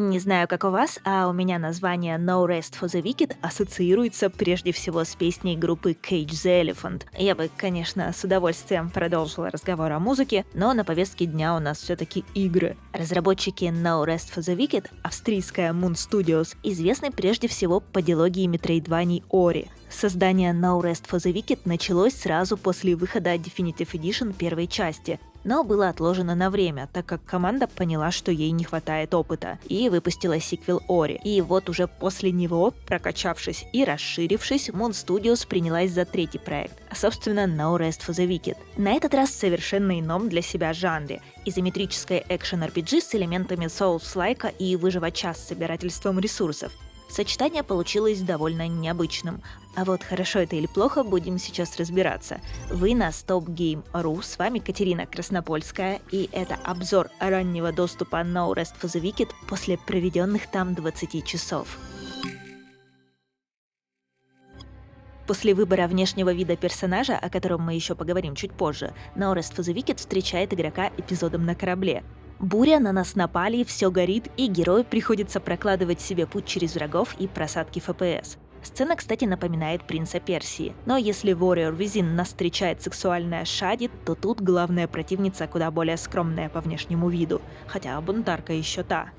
Не знаю, как у вас, а у меня название No Rest for the Wicked ассоциируется прежде всего с песней группы Cage the Elephant. Я бы, конечно, с удовольствием продолжила разговор о музыке, но на повестке дня у нас все-таки игры. Разработчики No Rest for the Wicked, австрийская Moon Studios, известны прежде всего по дилогии метроидваний Ori. Создание No Rest for the Wicked началось сразу после выхода Definitive Edition первой части, но было отложено на время, так как команда поняла, что ей не хватает опыта, и выпустила сиквел Ori. И вот уже после него, прокачавшись и расширившись, Moon Studios принялась за третий проект, а собственно No Rest for the Wicked. На этот раз в совершенно ином для себя жанре – изометрической экшен-RPG с элементами Souls-like и выживача с собирательством ресурсов. Сочетание получилось довольно необычным. А вот хорошо это или плохо, будем сейчас разбираться. Вы на StopGame.ru, с вами Катерина Краснопольская, и это обзор раннего доступа No Rest for the Wicked после проведенных там 20 часов. После выбора внешнего вида персонажа, о котором мы еще поговорим чуть позже, No Rest for the Wicked встречает игрока эпизодом на корабле. Буря, на нас напали, все горит, и герою приходится прокладывать себе путь через врагов и просадки FPS. Сцена, кстати, напоминает «Принца Персии». Но если в Warrior Within нас встречает сексуальная Шади, то тут главная противница куда более скромная по внешнему виду, хотя бунтарка еще та.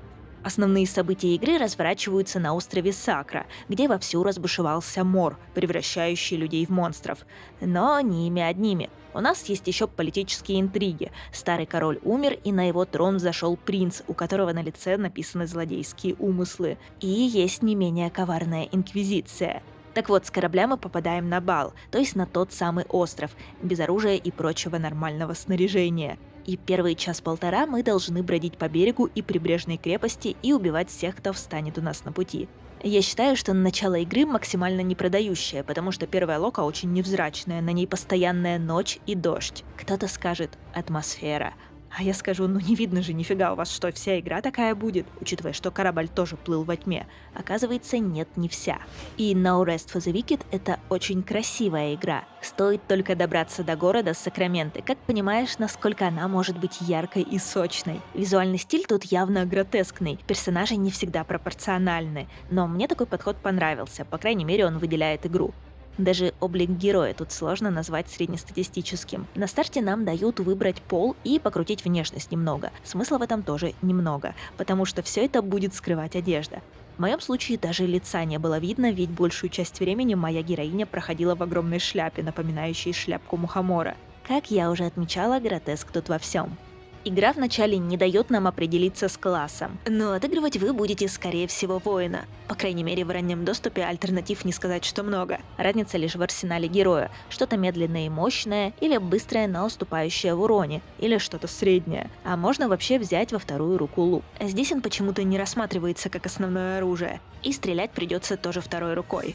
Основные события игры разворачиваются на острове Сакра, где вовсю разбушевался мор, превращающий людей в монстров. Но не ими одними. У нас есть еще политические интриги. Старый король умер, и на его трон взошел принц, у которого на лице написаны злодейские умыслы. И есть не менее коварная инквизиция. Так вот, с корабля мы попадаем на бал, то есть на тот самый остров, без оружия и прочего нормального снаряжения. И первый час-полтора мы должны бродить по берегу и прибрежной крепости и убивать всех, кто встанет у нас на пути. Я считаю, что начало игры максимально непродающее, потому что первая лока очень невзрачная, на ней постоянная ночь и дождь. Кто-то скажет «атмосфера». А я скажу, ну не видно же нифига у вас, что вся игра такая будет, учитывая, что корабль тоже плыл во тьме. Оказывается, нет, не вся. И No Rest for the Wicked — это очень красивая игра. Стоит только добраться до города Сакраменто, как понимаешь, насколько она может быть яркой и сочной. Визуальный стиль тут явно гротескный, персонажи не всегда пропорциональны, но мне такой подход понравился, по крайней мере он выделяет игру. Даже облик героя тут сложно назвать среднестатистическим. На старте нам дают выбрать пол и покрутить внешность немного. Смысла в этом тоже немного, потому что все это будет скрывать одежда. В моем случае даже лица не было видно, ведь большую часть времени моя героиня проходила в огромной шляпе, напоминающей шляпку мухомора. Как я уже отмечала, гротеск тут во всем. Игра вначале не дает нам определиться с классом, но отыгрывать вы будете, скорее всего, воина. По крайней мере, в раннем доступе альтернатив не сказать, что много. Разница лишь в арсенале героя. Что-то медленное и мощное, или быстрое, но уступающее в уроне, или что-то среднее. А можно вообще взять во вторую руку лук. Здесь он почему-то не рассматривается как основное оружие, и стрелять придется тоже второй рукой.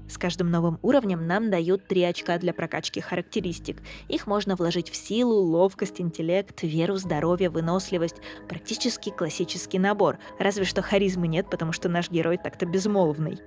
С каждым новым уровнем нам дают 3 очка для прокачки характеристик. Их можно вложить в силу, ловкость, интеллект, веру, здоровье, выносливость. Практически классический набор. Разве что харизмы нет, потому что наш герой так-то безмолвный.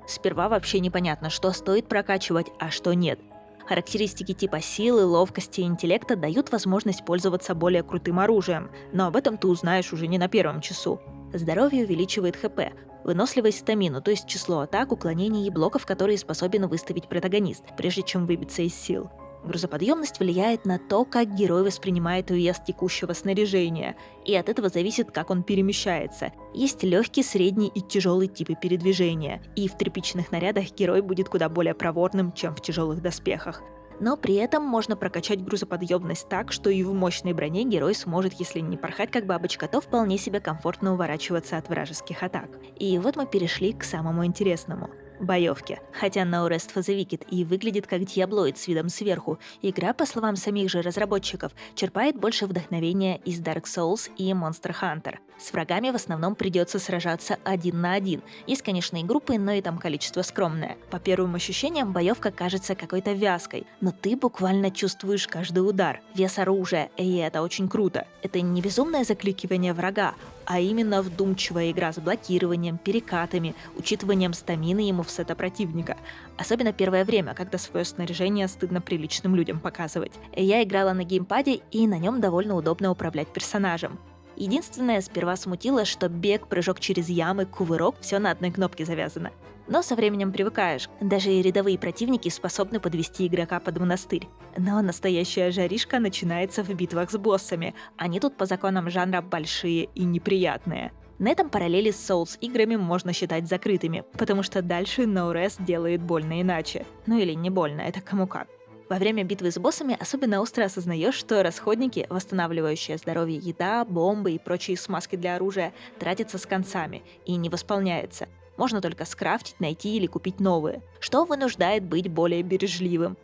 Сперва вообще непонятно, что стоит прокачивать, а что нет. Характеристики типа силы, ловкости и интеллекта дают возможность пользоваться более крутым оружием, но об этом ты узнаешь уже не на первом часу. Здоровье увеличивает ХП, выносливость — стамину, то есть число атак, уклонений и блоков, которые способен выставить протагонист, прежде чем выбиться из сил. Грузоподъемность влияет на то, как герой воспринимает вес текущего снаряжения, и от этого зависит, как он перемещается. Есть легкий, средний и тяжелый типы передвижения, и в тряпичных нарядах герой будет куда более проворным, чем в тяжелых доспехах. Но при этом можно прокачать грузоподъемность так, что и в мощной броне герой сможет, если не порхать как бабочка, то вполне себе комфортно уворачиваться от вражеских атак. И вот мы перешли к самому интересному — боевки. Хотя No Rest for the Wicked и выглядит как Диаблоид с видом сверху, игра, по словам самих же разработчиков, черпает больше вдохновения из Dark Souls и Monster Hunter. С врагами в основном придется сражаться 1 на 1. Есть, конечно, и группы, но и там количество скромное. По первым ощущениям, боевка кажется какой-то вязкой, но ты буквально чувствуешь каждый удар, вес оружия, и это очень круто. Это не безумное закликивание врага, а именно вдумчивая игра с блокированием, перекатами, учитыванием стамины и мувсета противника. Особенно первое время, когда свое снаряжение стыдно приличным людям показывать. Я играла на геймпаде, и на нем довольно удобно управлять персонажем. Единственное, сперва смутило, что бег, прыжок через ямы, кувырок — все на одной кнопке завязано. Но со временем привыкаешь. Даже и рядовые противники способны подвести игрока под монастырь. Но настоящая жаришка начинается в битвах с боссами. Они тут по законам жанра большие и неприятные. На этом параллели с Souls-играми можно считать закрытыми, потому что дальше No Rest делает больно иначе. Ну или не больно, это кому как. Во время битвы с боссами особенно остро осознаешь, что расходники, восстанавливающие здоровье еда, бомбы и прочие смазки для оружия, тратятся с концами и не восполняются. Можно только скрафтить, найти или купить новые, что вынуждает быть более бережливым.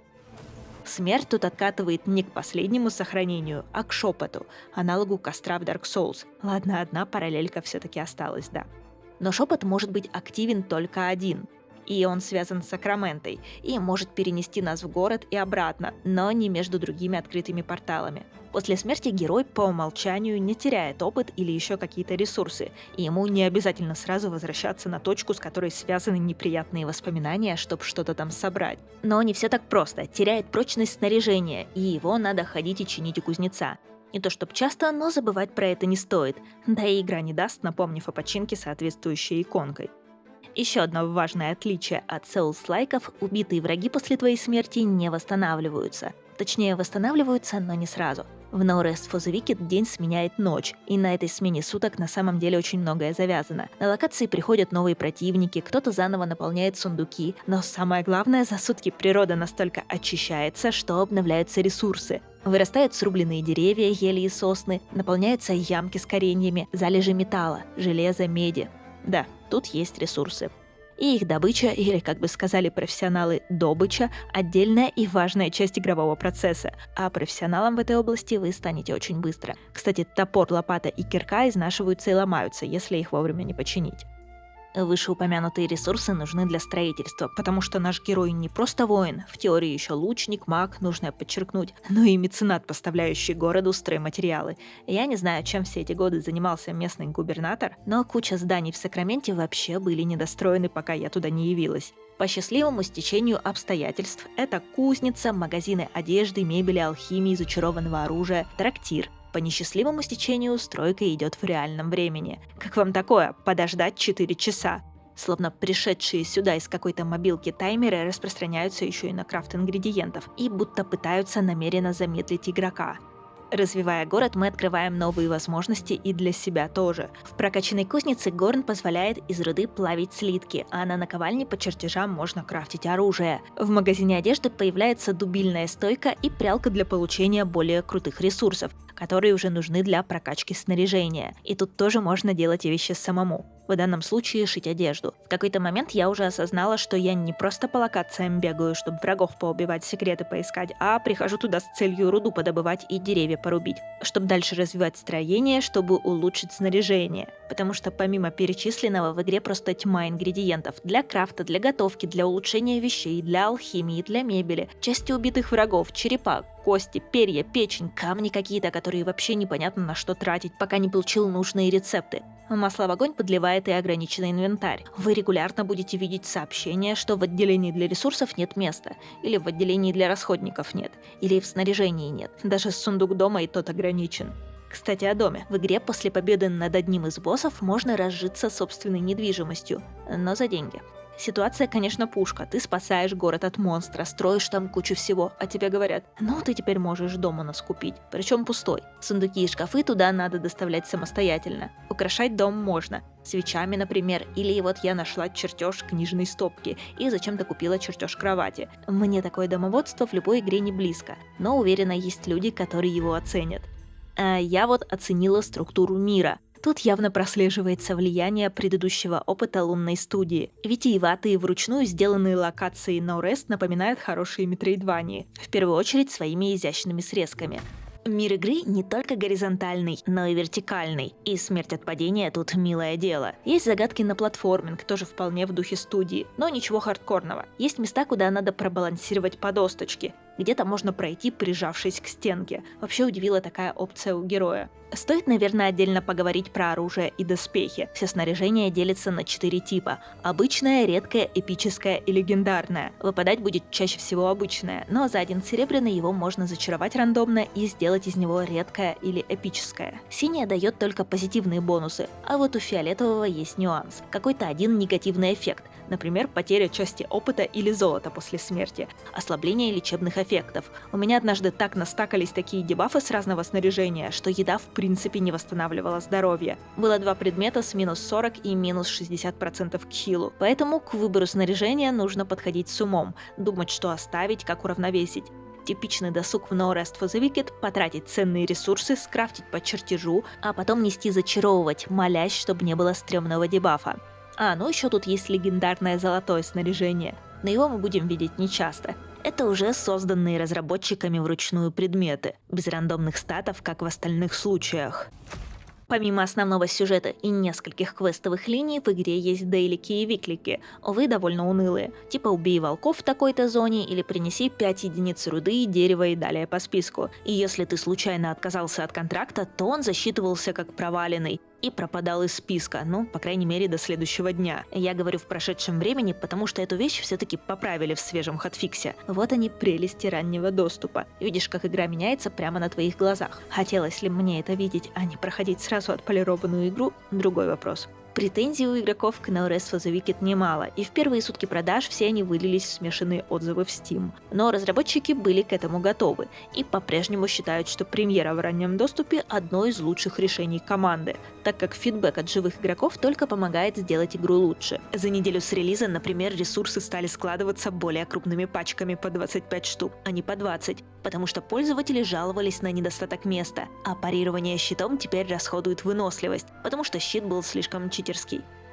Смерть тут откатывает не к последнему сохранению, а к шепоту, аналогу костра в Dark Souls. Ладно, одна параллелька все-таки осталась, да. Но шепот может быть активен только один. И он связан с Сакраментой, и может перенести нас в город и обратно, но не между другими открытыми порталами. После смерти герой по умолчанию не теряет опыт или еще какие-то ресурсы, и ему не обязательно сразу возвращаться на точку, с которой связаны неприятные воспоминания, чтобы что-то там собрать. Но не все так просто, теряет прочность снаряжения, и его надо ходить и чинить у кузнеца. Не то чтоб часто, но забывать про это не стоит, да и игра не даст, напомнив о починке соответствующей иконкой. Еще одно важное отличие от Souls-лайков — убитые враги после твоей смерти не восстанавливаются. Точнее, восстанавливаются, но не сразу. В No Rest for the Wicked день сменяет ночь, и на этой смене суток на самом деле очень многое завязано. На локации приходят новые противники, кто-то заново наполняет сундуки, но самое главное, за сутки природа настолько очищается, что обновляются ресурсы. Вырастают срубленные деревья, ели и сосны, наполняются ямки с кореньями, залежи металла, железа, меди. Да, тут есть ресурсы. И их добыча, или, как бы сказали профессионалы, добыча – отдельная и важная часть игрового процесса, а профессионалом в этой области вы станете очень быстро. Кстати, топор, лопата и кирка изнашиваются и ломаются, если их вовремя не починить. Вышеупомянутые ресурсы нужны для строительства, потому что наш герой не просто воин, в теории еще лучник, маг, нужно подчеркнуть, но и меценат, поставляющий городу стройматериалы. Я не знаю, чем все эти годы занимался местный губернатор, но куча зданий в Сакраменте вообще были недостроены, пока я туда не явилась. По счастливому стечению обстоятельств это кузница, магазины одежды, мебели, алхимии, зачарованного оружия, трактир. По несчастливому стечению стройка идет в реальном времени. Как вам такое? Подождать 4 часа. Словно пришедшие сюда из какой-то мобилки таймеры распространяются еще и на крафт ингредиентов и будто пытаются намеренно замедлить игрока. Развивая город, мы открываем новые возможности и для себя тоже. В прокачанной кузнице Горн позволяет из руды плавить слитки, а на наковальне по чертежам можно крафтить оружие. В магазине одежды появляется дубильная стойка и прялка для получения более крутых ресурсов, которые уже нужны для прокачки снаряжения. И тут тоже можно делать вещи самому. В данном случае шить одежду. В какой-то момент я уже осознала, что я не просто по локациям бегаю, чтобы врагов поубивать, секреты поискать, а прихожу туда с целью руду подобывать и деревья порубить, чтобы дальше развивать строение, чтобы улучшить снаряжение. Потому что помимо перечисленного в игре просто тьма ингредиентов для крафта, для готовки, для улучшения вещей, для алхимии, для мебели, части убитых врагов, черепа, кости, перья, печень, камни какие-то, которые вообще непонятно на что тратить, пока не получил нужные рецепты. Масло в огонь подливает и ограниченный инвентарь. Вы регулярно будете видеть сообщения, что в отделении для ресурсов нет места, или в отделении для расходников нет, или в снаряжении нет. Даже сундук дома и тот ограничен. Кстати, о доме. В игре после победы над одним из боссов можно разжиться собственной недвижимостью, но за деньги. Ситуация, конечно, пушка. Ты спасаешь город от монстра, строишь там кучу всего, а тебе говорят: ну, ты теперь можешь дом у нас купить, причем пустой. Сундуки и шкафы туда надо доставлять самостоятельно. Украшать дом можно. Свечами, например, или вот я нашла чертеж книжной стопки и зачем-то купила чертеж кровати. Мне такое домоводство в любой игре не близко, но уверена, есть люди, которые его оценят. А я вот оценила структуру мира. Тут явно прослеживается влияние предыдущего опыта лунной студии. Витиеватые вручную сделанные локации No Rest напоминают хорошие метроидвании, в первую очередь своими изящными срезками. Мир игры не только горизонтальный, но и вертикальный, и смерть от падения тут милое дело. Есть загадки на платформинг, тоже вполне в духе студии, но ничего хардкорного. Есть места, куда надо пробалансировать по досточке. Где-то можно пройти, прижавшись к стенке. Вообще удивила такая опция у героя. Стоит, наверное, отдельно поговорить про оружие и доспехи. Все снаряжение делится на 4 типа. Обычное, редкое, эпическое и легендарное. Выпадать будет чаще всего обычное, но за 1 серебряный его можно зачаровать рандомно и сделать из него редкое или эпическое. Синее дает только позитивные бонусы, а вот у фиолетового есть нюанс. Какой-то один негативный эффект. Например, потеря части опыта или золота после смерти. Ослабление лечебных эффектов. У меня однажды так настакались такие дебафы с разного снаряжения, что еда в принципе не восстанавливала здоровье. Было 2 предмета с минус 40 и минус 60% к хилу. Поэтому к выбору снаряжения нужно подходить с умом, думать, что оставить, как уравновесить. Типичный досуг в No Rest for the Wicked – потратить ценные ресурсы, скрафтить по чертежу, а потом нести зачаровывать, молясь, чтобы не было стрёмного дебафа. Ну еще тут есть легендарное золотое снаряжение, но его мы будем видеть нечасто. Это уже созданные разработчиками вручную предметы, без рандомных статов, как в остальных случаях. Помимо основного сюжета и нескольких квестовых линий, в игре есть дейлики и виклики, увы, довольно унылые, типа «убей волков в такой-то зоне» или «принеси 5 единиц руды, дерева» и далее по списку. И если ты случайно отказался от контракта, то он засчитывался как проваленный и пропадал из списка, по крайней мере, до следующего дня. Я говорю в прошедшем времени, потому что эту вещь все-таки поправили в свежем хатфиксе. Вот они, прелести раннего доступа. Видишь, как игра меняется прямо на твоих глазах. Хотелось ли мне это видеть, а не проходить сразу отполированную игру – другой вопрос. Претензий у игроков к No Rest for the Wicked немало, и в первые сутки продаж все они вылились в смешанные отзывы в Steam. Но разработчики были к этому готовы и по-прежнему считают, что премьера в раннем доступе – одно из лучших решений команды, так как фидбэк от живых игроков только помогает сделать игру лучше. За неделю с релиза, например, ресурсы стали складываться более крупными пачками по 25 штук, а не по 20, потому что пользователи жаловались на недостаток места, а парирование щитом теперь расходует выносливость, потому что щит был слишком читерский.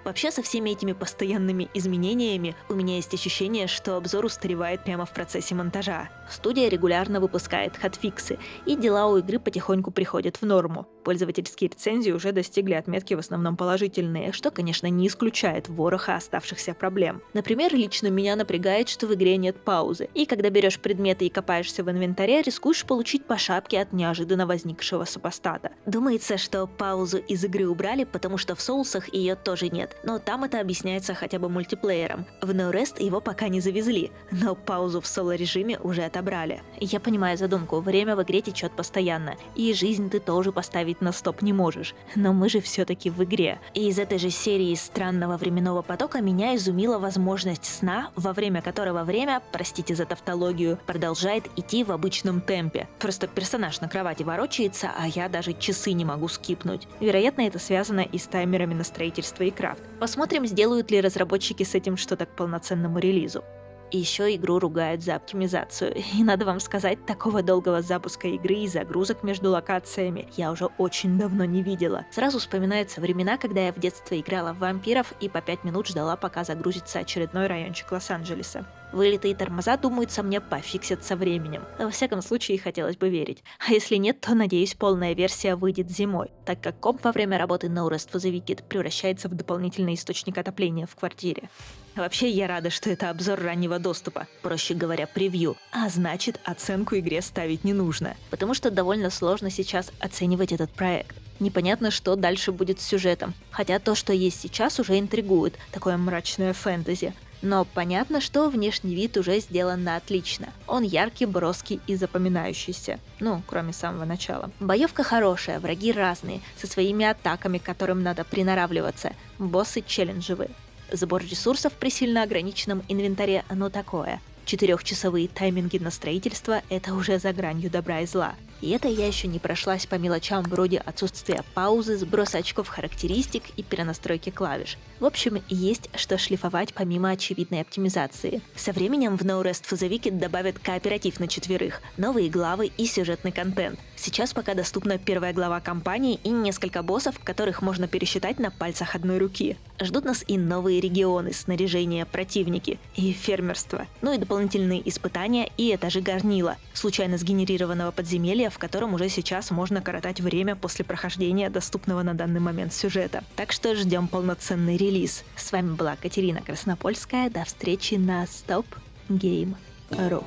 Вообще, со всеми этими постоянными изменениями у меня есть ощущение, что обзор устаревает прямо в процессе монтажа. Студия регулярно выпускает хатфиксы, и дела у игры потихоньку приходят в норму. Пользовательские рецензии уже достигли отметки в основном положительные, что, конечно, не исключает вороха оставшихся проблем. Например, лично меня напрягает, что в игре нет паузы, и когда берешь предметы и копаешься в инвентаре, рискуешь получить по шапке от неожиданно возникшего супостата. Думается, что паузу из игры убрали, потому что в соусах ее тоже нет, но там это объясняется хотя бы мультиплеером. В No Rest его пока не завезли, но паузу в соло-режиме уже отобрали. Я понимаю задумку, время в игре течет постоянно, и жизнь ты тоже поставить на стоп не можешь, но мы же все-таки в игре. И из этой же серии странного временного потока меня изумила возможность сна, во время которого время, простите за тавтологию, продолжает идти в обычном темпе. Просто персонаж на кровати ворочается, а я даже часы не могу скипнуть. Вероятно, это связано и с таймерами на строительство и крафт. Посмотрим, сделают ли разработчики с этим что-то к полноценному релизу. И еще игру ругают за оптимизацию. И надо вам сказать, такого долгого запуска игры и загрузок между локациями я уже очень давно не видела. Сразу вспоминаются времена, когда я в детстве играла в вампиров и по 5 минут ждала, пока загрузится очередной райончик Лос-Анджелеса. Вылеты и тормоза, думается мне, пофиксят со временем. Во всяком случае, хотелось бы верить. А если нет, то, надеюсь, полная версия выйдет зимой, так как комп во время работы No Rest for the Wicked превращается в дополнительный источник отопления в квартире. Вообще, я рада, что это обзор раннего доступа, проще говоря, превью, а значит, оценку игре ставить не нужно, потому что довольно сложно сейчас оценивать этот проект. Непонятно, что дальше будет с сюжетом, хотя то, что есть сейчас, уже интригует, такое мрачное фэнтези. Но понятно, что внешний вид уже сделан на отлично. Он яркий, броский и запоминающийся. Кроме самого начала. Боевка хорошая, враги разные, со своими атаками, к которым надо приноравливаться. Боссы челленджевые. Сбор ресурсов при сильно ограниченном инвентаре, такое. 4-часовые тайминги на строительство – это уже за гранью добра и зла. И это я еще не прошлась по мелочам вроде отсутствия паузы, сброса очков характеристик и перенастройки клавиш. В общем, есть что шлифовать помимо очевидной оптимизации. Со временем в No Rest for the Wicked добавят кооператив на 4, новые главы и сюжетный контент. Сейчас пока доступна первая глава кампании и несколько боссов, которых можно пересчитать на пальцах одной руки. Ждут нас и новые регионы, снаряжение, противники и фермерство. И дополнительные испытания и этажи горнила, случайно сгенерированного подземелья, в котором уже сейчас можно коротать время после прохождения доступного на данный момент сюжета. Так что ждем полноценный релиз. С вами была Катерина Краснопольская. До встречи на Stop Game.ru.